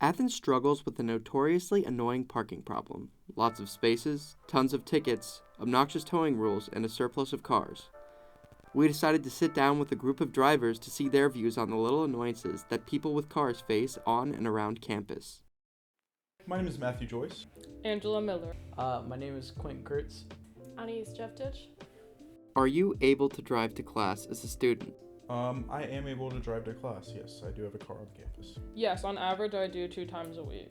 Athens struggles with a notoriously annoying parking problem. Lots of spaces, tons of tickets, obnoxious towing rules, and a surplus of cars. We decided to sit down with a group of drivers to see their views on the little annoyances that people with cars face on and around campus. My name is Matthew Joyce. Angela Miller. My name is Quentin Kurtz. Annie's Jeftich. Are you able to drive to class as a student? I am able to drive to class, yes. I do have a car on campus. Yes, on average I do 2 times a week.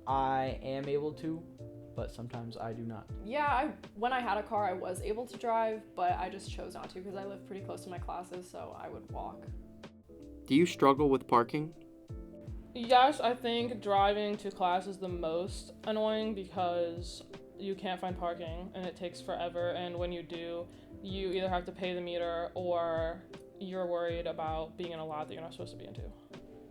I am able to, but sometimes I do not. Yeah, when I had a car, I was able to drive, but I just chose not to because I live pretty close to my classes, so I would walk. Do you struggle with parking? Yes, I think driving to class is the most annoying because you can't find parking and it takes forever, and when you do, you either have to pay the meter or you're worried about being in a lot that you're not supposed to be into.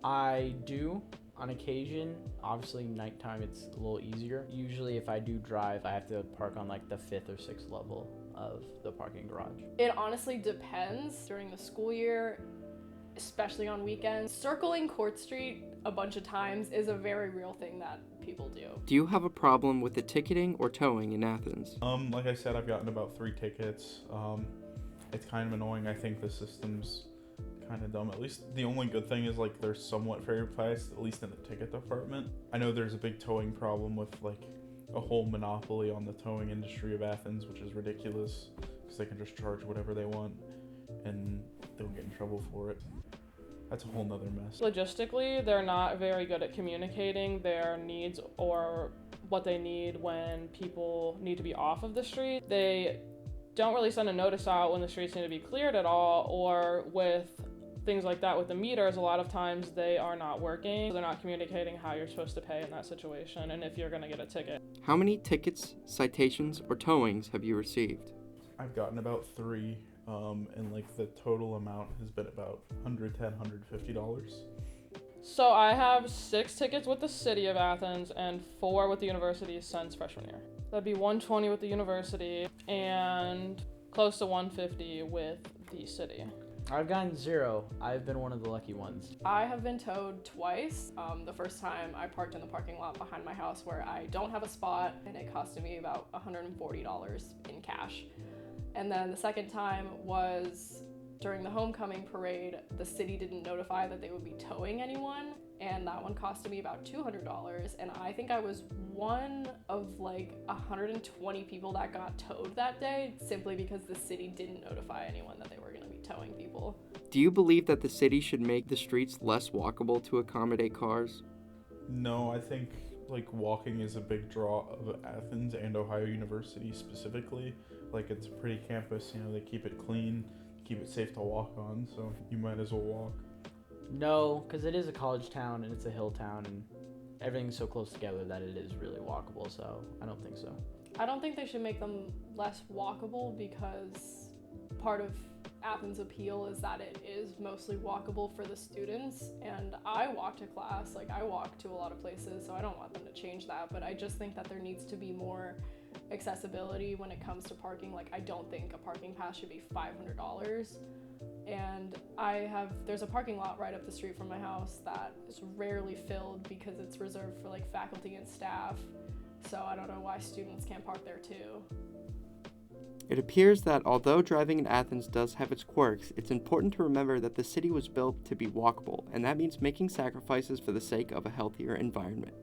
I do on occasion. Obviously nighttime it's a little easier. Usually if I do drive, I have to park on like the 5th or 6th level of the parking garage. It honestly depends. During the school year, especially on weekends, circling Court Street a bunch of times is a very real thing that people do. Do you have a problem with the ticketing or towing in Athens? Like I said, I've gotten about 3 tickets. It's kind of annoying. I think the system's kind of dumb. At least the only good thing is like they're somewhat fair priced, at least in the ticket department. I know there's a big towing problem with like a whole monopoly on the towing industry of Athens, which is ridiculous because they can just charge whatever they want and they'll get in trouble for it. That's a whole nother mess. Logistically, they're not very good at communicating their needs or what they need when people need to be off of the street. They don't really send a notice out when the streets need to be cleared at all, or with things like that with the meters, a lot of times they are not working. They're not communicating how you're supposed to pay in that situation and if you're going to get a ticket. How many tickets, citations, or towings have you received? I've gotten about 3, and like the total amount has been about $110, $150. So I have 6 tickets with the city of Athens and 4 with the university since freshman year. That'd be 120 with the university and close to 150 with the city. I've gotten 0. I've been one of the lucky ones. I have been towed twice. The first time I parked in the parking lot behind my house where I don't have a spot, and it costed me about $140 in cash. And then the second time was during the homecoming parade. The city didn't notify that they would be towing anyone, and that one costed me about $200, and I think I was one of like 120 people that got towed that day simply because the city didn't notify anyone that they were going to be towing people. Do you believe that the city should make the streets less walkable to accommodate cars? No, I think like walking is a big draw of Athens and Ohio University specifically. Like it's a pretty campus, you know, they keep it clean, keep it safe to walk on, so you might as well walk. No, because it is a college town and it's a hill town and everything's so close together that it is really walkable, so I don't think so. I don't think they should make them less walkable because part of Athens' appeal is that it is mostly walkable for the students, and I walk to class, like I walk to a lot of places, so I don't want them to change that, but I just think that there needs to be more accessibility when it comes to parking. Like I don't think a parking pass should be $500. And there's a parking lot right up the street from my house that is rarely filled because it's reserved for like faculty and staff. So I don't know why students can't park there too. It appears that although driving in Athens does have its quirks, it's important to remember that the city was built to be walkable, and that means making sacrifices for the sake of a healthier environment.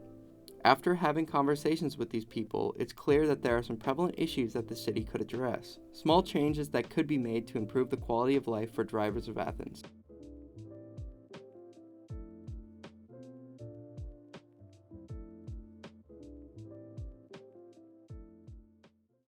After having conversations with these people, it's clear that there are some prevalent issues that the city could address, small changes that could be made to improve the quality of life for drivers of Athens.